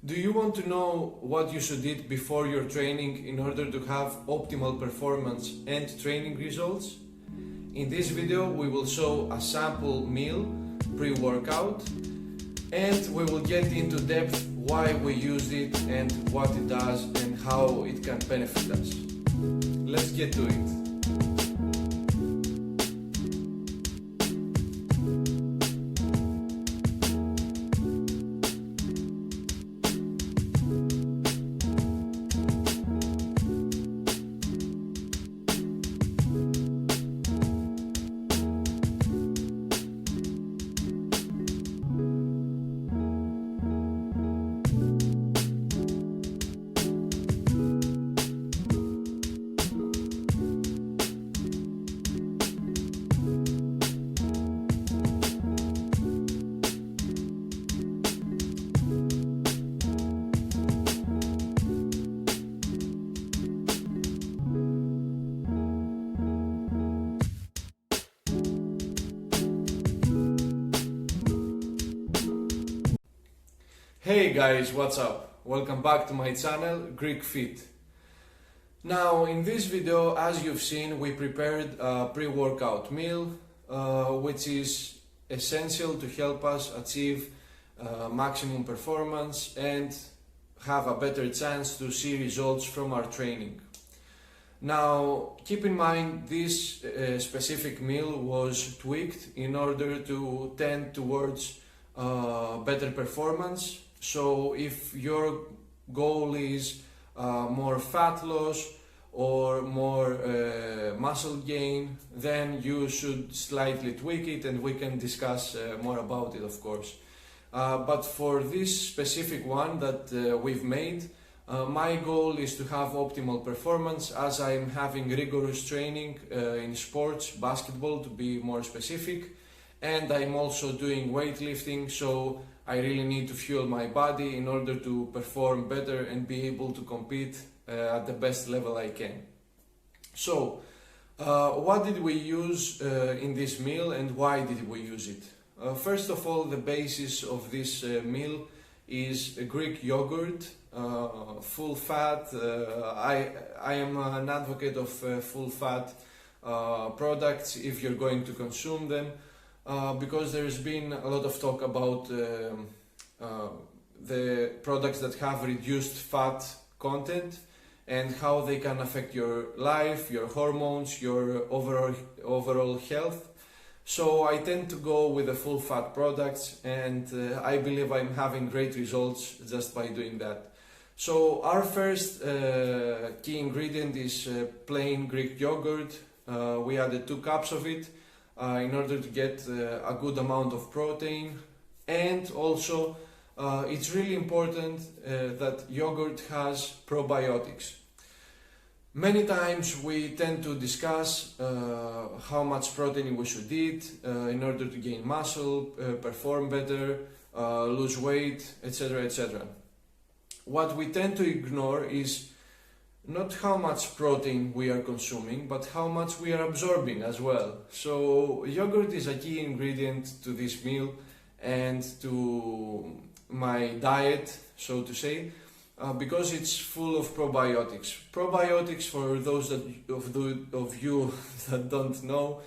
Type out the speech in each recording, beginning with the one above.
Do you want to know what you should eat before your training in order to have optimal performance and training results? In this video we will show a sample meal pre-workout, and we will get into depth why we use it and what it does and how it can benefit us. Let's get to it. Hey guys, what's up? Welcome back to my channel, Greek Fit. Now in this video, as you've seen, we prepared a pre-workout meal which is essential to help us achieve maximum performance and have a better chance to see results from our training. Now keep in mind, this specific meal was tweaked in order to tend towards better performance. So if your goal is more fat loss or more muscle gain, then you should slightly tweak it, and we can discuss more about it, of course. But for this specific one that we've made, my goal is to have optimal performance, as I'm having rigorous training in sports, basketball to be more specific, and I'm also doing weightlifting, so I really need to fuel my body in order to perform better and be able to compete at the best level I can. So, what did we use in this meal and why did we use it? First of all, the basis of this meal is Greek yogurt, full fat. I am an advocate of full fat products if you're going to consume them. Because there's been a lot of talk about the products that have reduced fat content and how they can affect your life, your hormones, your overall health. So I tend to go with the full fat products, and I believe I'm having great results just by doing that. So our first key ingredient is plain Greek yogurt. We added 2 cups of it in order to get a good amount of protein, and also it's really important that yogurt has probiotics. Many times we tend to discuss how much protein we should eat in order to gain muscle, perform better, lose weight, etc., etc. What we tend to ignore is not how much protein we are consuming, but how much we are absorbing as well. So yogurt is a key ingredient to this meal and to my diet, so to say, because it's full of probiotics. Probiotics, for those of you that don't know,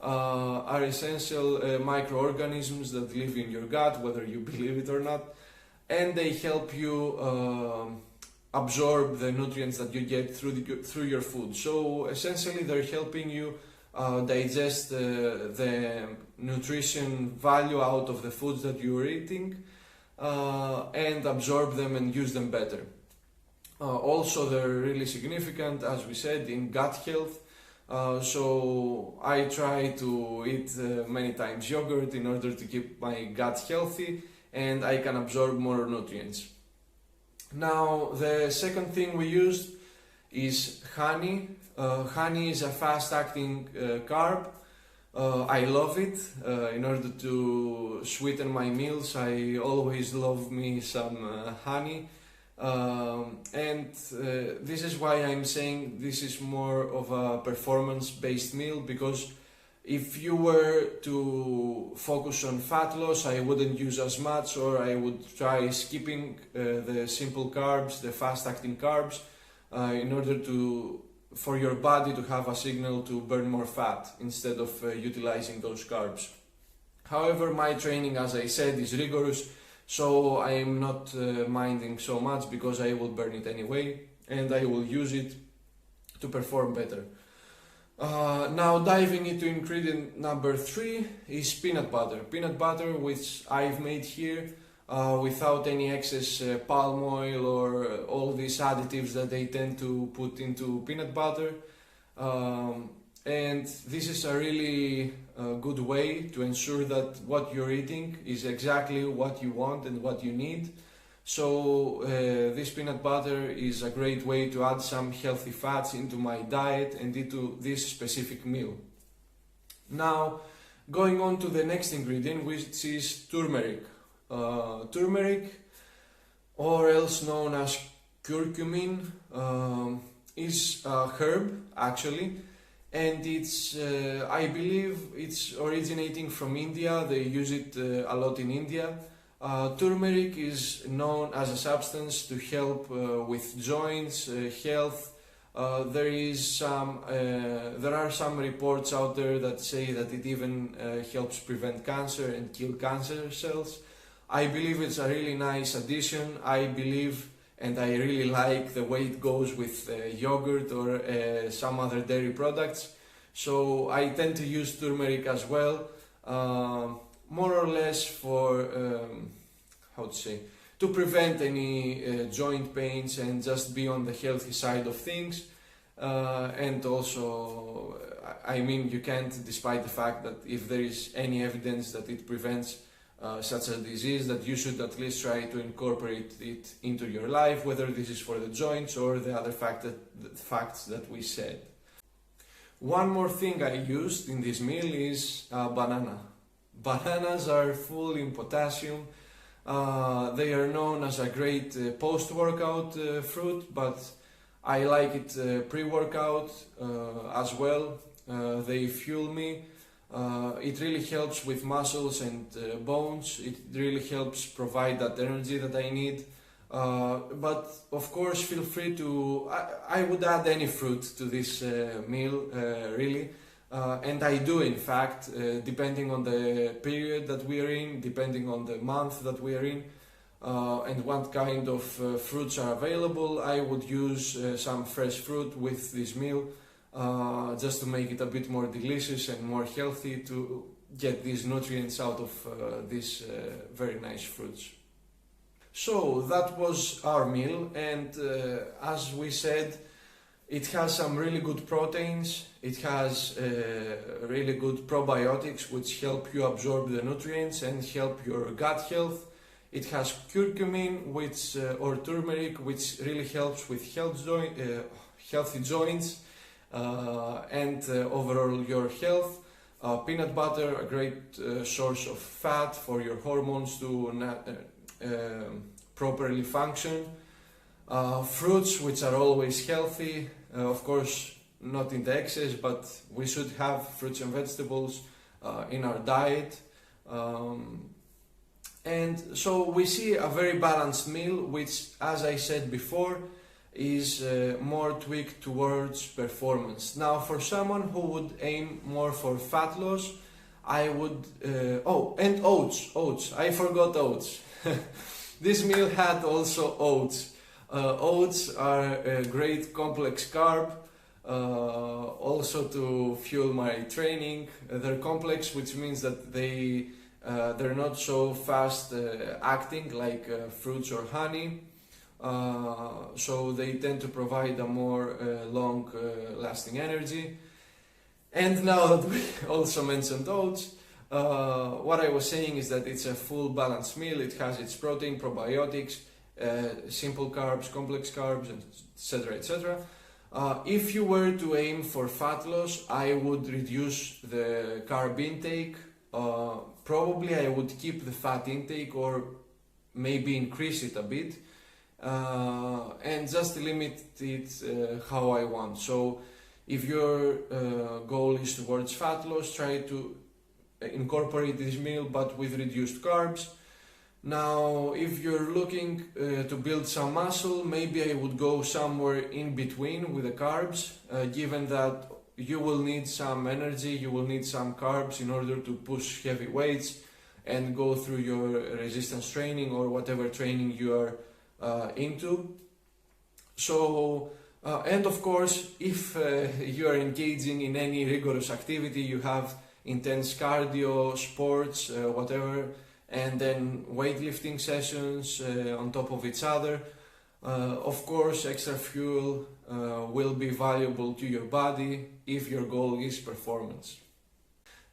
are essential microorganisms that live in your gut, whether you believe it or not, and they help you absorb the nutrients that you get through your food. So essentially they're helping you digest the nutrition value out of the foods that you're eating and absorb them and use them better. Also they're really significant, as we said, in gut health. So I try to eat many times yogurt in order to keep my gut healthy and I can absorb more nutrients. Now the second thing we used is honey. Honey is a fast-acting carb. I love it. In order to sweeten my meals, I always love me some honey. This is why I'm saying this is more of a performance-based meal, because If you were to focus on fat loss, I wouldn't use as much, or I would try skipping the simple carbs, the fast-acting carbs, in order for your body to have a signal to burn more fat instead of utilizing those carbs. However, my training, as I said, is rigorous, so I am not minding so much because I will burn it anyway and I will use it to perform better. Now diving into ingredient number 3 is peanut butter. Peanut butter, which I've made here without any excess palm oil or all these additives that they tend to put into peanut butter. And this is a really good way to ensure that what you're eating is exactly what you want and what you need. So this peanut butter is a great way to add some healthy fats into my diet and into this specific meal. Now, going on to the next ingredient, which is turmeric. Turmeric, or else known as curcumin, is a herb actually, and it's I believe it's originating from India. They use it a lot in India. Turmeric is known as a substance to help with joints, health. There are some reports out there that say that it even helps prevent cancer and kill cancer cells. I believe it's a really nice addition. I believe and I really like the way it goes with yogurt or some other dairy products. So I tend to use turmeric as well. More or less for, to prevent any joint pains and just be on the healthy side of things. And also, I mean, you can't, despite the fact that if there is any evidence that it prevents such a disease, that you should at least try to incorporate it into your life, whether this is for the joints or the other facts that we said. One more thing I used in this meal is banana. Bananas are full in potassium. They are known as a great post-workout fruit, but I like it pre-workout as well. They fuel me. It really helps with muscles and bones. It really helps provide that energy that I need. But of course, feel free to, I would add any fruit to this meal, really. And I do, in fact, depending on the period that we are in, depending on the month that we are in, and what kind of fruits are available, I would use some fresh fruit with this meal, just to make it a bit more delicious and more healthy, to get these nutrients out of these very nice fruits. So that was our meal, and as we said, it has some really good proteins. It has really good probiotics which help you absorb the nutrients and help your gut health. It has curcumin, or turmeric, which really helps with healthy joints and overall your health. Peanut butter, a great source of fat for your hormones to properly function. Fruits, which are always healthy, of course not in the excess, but we should have fruits and vegetables in our diet. And so we see a very balanced meal, which, as I said before, is more tweaked towards performance. Now, for someone who would aim more for fat loss, I would... and oats. I forgot oats. This meal had also oats. Oats are a great complex carb, also to fuel my training. They're complex, which means that they're not so fast acting like fruits or honey. So they tend to provide a more long lasting energy. And now that we also mentioned oats, what I was saying is that it's a full balanced meal. It has its protein, probiotics, simple carbs, complex carbs, etc., etc. If you were to aim for fat loss, I would reduce the carb intake. Probably I would keep the fat intake or maybe increase it a bit, and just limit it how I want. So If your goal is towards fat loss, try to incorporate this meal but with reduced carbs. Now, if you're looking to build some muscle, maybe I would go somewhere in between with the carbs, given that you will need some energy, you will need some carbs in order to push heavy weights and go through your resistance training or whatever training you are into. So, and of course, if you are engaging in any rigorous activity, you have intense cardio, sports, whatever, and then weightlifting sessions on top of each other, of course, extra fuel will be valuable to your body if your goal is performance.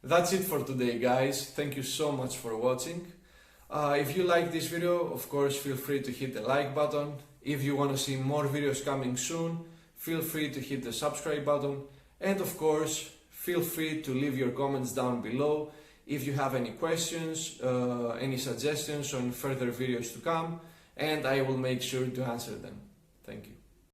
That's it for today, guys. Thank you so much for watching. If you like this video, of course, feel free to hit the like button. If you want to see more videos coming soon, feel free to hit the subscribe button. And of course, feel free to leave your comments down below if you have any questions, any suggestions on further videos to come, and I will make sure to answer them. Thank you.